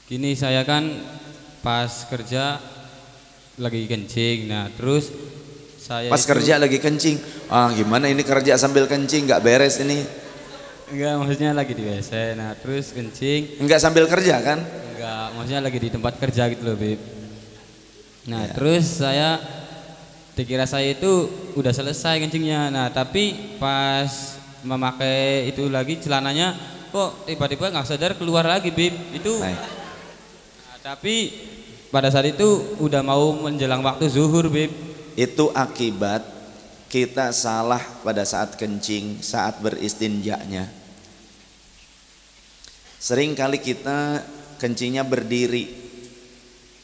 Gini, saya kan pas kerja lagi kencing. Nah, terus saya Pas kerja lagi kencing. Ah, gimana ini kerja sambil kencing, nggak beres ini. enggak, maksudnya lagi di WC. Nah, terus kencing. Enggak sambil kerja kan? Enggak, maksudnya lagi di tempat kerja gitu loh, Bib. Nah, Ya. terus dikira saya itu udah selesai kencingnya. Nah, tapi pas memakai itu lagi celananya kok tiba-tiba nggak sadar keluar lagi, Bib. Itu. Baik. Nah, tapi pada saat itu udah mau menjelang waktu zuhur, Bib. Itu akibat kita salah pada saat kencing, saat beristinjanya. Sering kali kita kencingnya berdiri.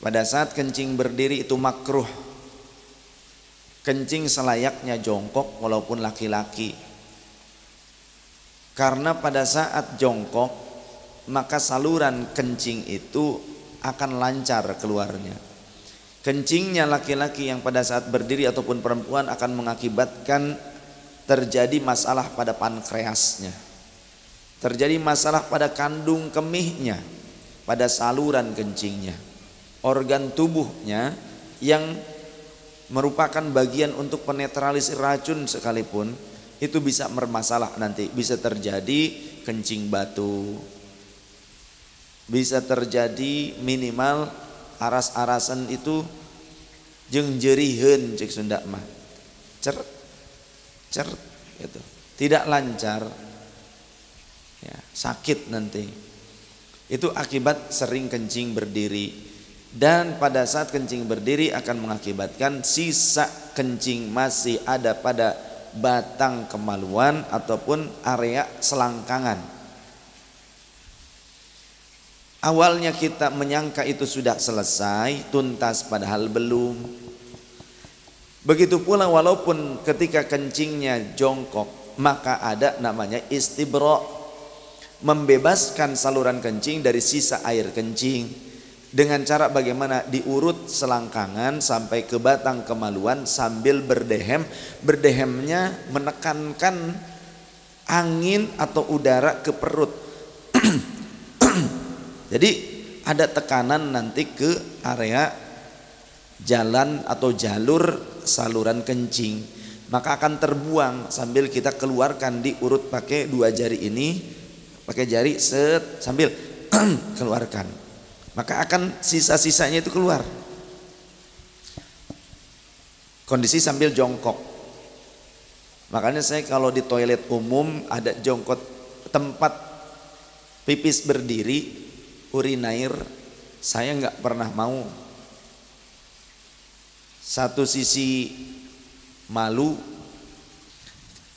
Pada saat kencing berdiri itu makruh. Kencing selayaknya jongkok walaupun laki-laki. Karena pada saat jongkok maka saluran kencing itu akan lancar keluarnya. Kencingnya laki-laki yang pada saat berdiri ataupun perempuan akan mengakibatkan terjadi masalah pada pankreasnya, terjadi masalah pada kandung kemihnya, pada saluran kencingnya. Organ tubuhnya yang merupakan bagian untuk penetralisir racun sekalipun itu bisa bermasalah nanti, bisa terjadi kencing batu, bisa terjadi minimal aras-arasan itu jeung jeuriheun cek Sunda mah. Cer gitu. Tidak lancar. Ya, sakit nanti. Itu akibat sering kencing berdiri. Dan pada saat kencing berdiri akan mengakibatkan sisa kencing masih ada pada batang kemaluan ataupun area selangkangan. Awalnya kita menyangka itu sudah selesai, tuntas, padahal belum. Begitu pula walaupun ketika kencingnya jongkok, maka ada namanya istibra, membebaskan saluran kencing dari sisa air kencing. Dengan cara bagaimana? Diurut selangkangan sampai ke batang kemaluan sambil berdehem. Berdehemnya menekankan angin atau udara ke perut. Jadi ada tekanan nanti ke area jalan atau jalur saluran kencing, maka akan terbuang sambil kita keluarkan, diurut pakai dua jari ini, pakai jari set sambil keluarkan, maka akan sisa-sisanya itu keluar. Kondisi sambil jongkok. Makanya saya kalau di toilet umum ada jongkok, tempat pipis berdiri, urinair, saya nggak pernah mau. Satu sisi malu,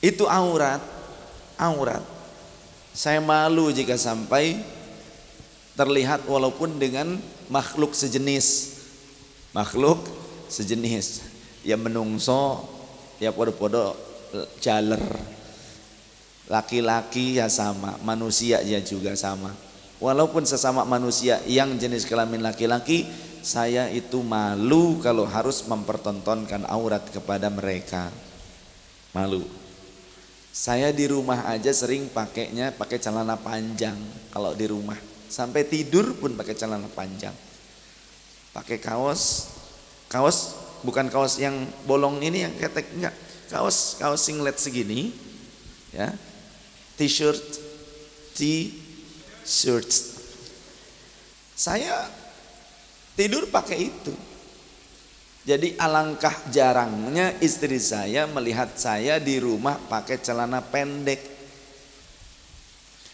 itu aurat. Saya malu jika sampai terlihat walaupun dengan makhluk sejenis. Ya menungso, ya podo-podo jaler. Laki-laki ya sama, manusia ya juga sama. Walaupun sesama manusia yang jenis kelamin laki-laki, saya itu malu kalau harus mempertontonkan aurat kepada mereka. Malu. Saya di rumah aja sering pakai celana panjang kalau di rumah. Sampai tidur pun pakai celana panjang. Pakai kaos bukan kaos yang bolong ini yang ketek, enggak. Kaos singlet segini, ya. T-shirt. Saya tidur pakai itu. Jadi alangkah jarangnya istri saya melihat saya di rumah pakai celana pendek.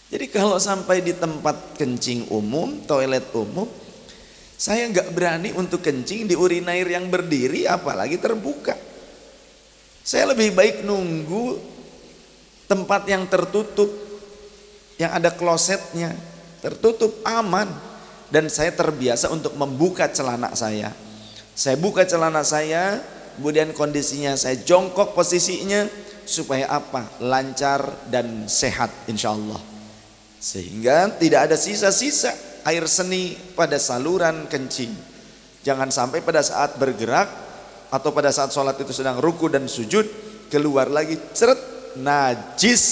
Jadi kalau sampai di tempat kencing umum, toilet umum, saya nggak berani untuk kencing di urinair yang berdiri, apalagi terbuka. Saya lebih baik nunggu tempat yang tertutup, yang ada klosetnya, tertutup, aman. Dan saya terbiasa untuk membuka celana saya. Saya buka celana saya, kemudian kondisinya saya jongkok posisinya, supaya apa? Lancar dan sehat insya Allah. Sehingga tidak ada sisa-sisa air seni pada saluran kencing. Jangan sampai pada saat bergerak atau pada saat sholat itu sedang ruku dan sujud, keluar lagi ceret, najis,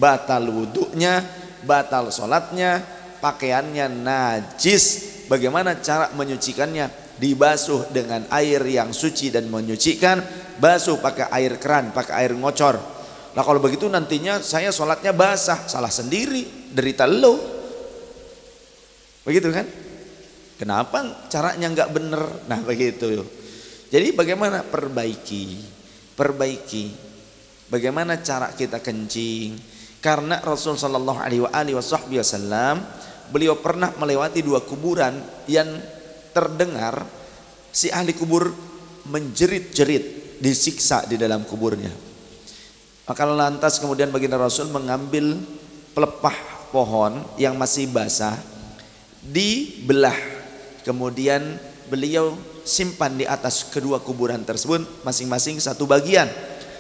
batal wudhunya, batal sholatnya, pakaiannya najis, bagaimana cara menyucikannya? Dibasuh dengan air yang suci dan menyucikan, basuh pakai air keran, pakai air ngocor. Nah kalau begitu nantinya saya sholatnya basah, salah sendiri, derita lo. Begitu kan? Kenapa caranya nggak bener? Nah begitu. Jadi bagaimana perbaiki, bagaimana cara kita kencing? Karena Rasul Shallallahu Alaihi Wasallam beliau pernah melewati 2 kuburan yang terdengar si ahli kubur menjerit-jerit, disiksa di dalam kuburnya. Maka lantas kemudian baginda Rasul mengambil pelepah pohon yang masih basah, dibelah, kemudian beliau simpan di atas kedua kuburan tersebut masing-masing 1 bagian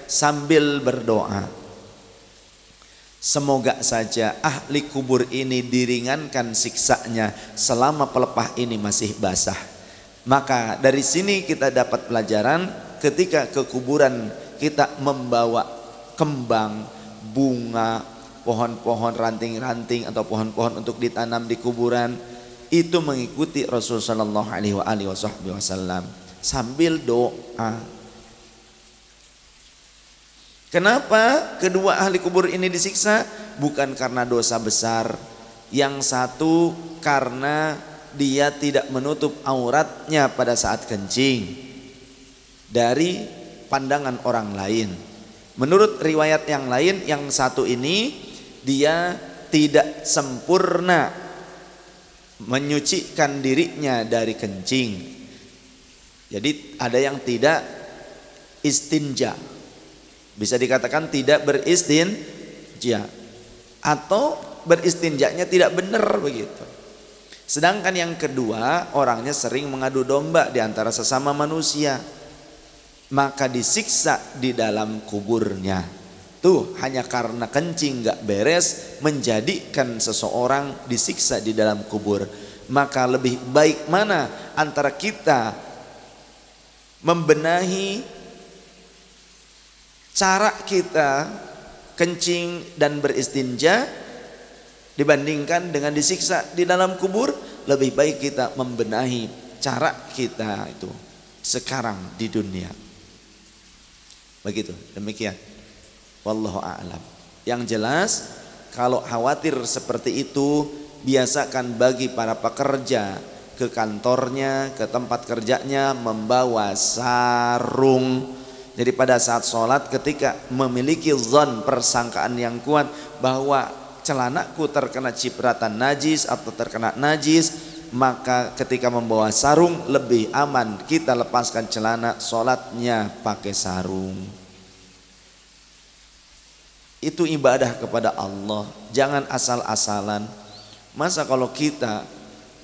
sambil berdoa. Semoga saja ahli kubur ini diringankan siksanya selama pelepah ini masih basah. Maka dari sini kita dapat pelajaran, ketika ke kuburan kita membawa kembang, bunga, pohon-pohon ranting-ranting atau pohon-pohon untuk ditanam di kuburan, itu mengikuti Rasulullah Shallallahu Alaihi Wasallam sambil doa. Kenapa kedua ahli kubur ini disiksa? Bukan karena dosa besar. Yang satu karena dia tidak menutup auratnya pada saat kencing dari pandangan orang lain. Menurut riwayat yang lain, yang satu ini dia tidak sempurna menyucikan dirinya dari kencing. Jadi ada yang tidak istinja, bisa dikatakan tidak beristinja, atau beristinjanya tidak benar begitu. Sedangkan yang kedua, orangnya sering mengadu domba di antara sesama manusia, maka disiksa di dalam kuburnya. Tuh hanya karena kencing gak beres menjadikan seseorang disiksa di dalam kubur. Maka lebih baik mana antara kita membenahi cara kita kencing dan beristinja dibandingkan dengan disiksa di dalam kubur. Lebih baik kita membenahi cara kita itu sekarang di dunia. Begitu, demikian. Wallahu a'lam. Yang jelas, kalau khawatir seperti itu, biasakan bagi para pekerja ke kantornya, ke tempat kerjanya membawa sarung. Jadi pada saat sholat ketika memiliki zon, persangkaan yang kuat bahwa celanaku terkena cipratan najis atau terkena najis, maka ketika membawa sarung lebih aman kita lepaskan celana, sholatnya pakai sarung. Itu ibadah kepada Allah, jangan asal-asalan. Masa kalau kita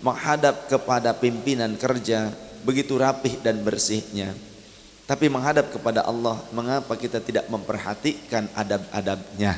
menghadap kepada pimpinan kerja begitu rapih dan bersihnya, tapi menghadap kepada Allah, mengapa kita tidak memperhatikan adab-adabnya?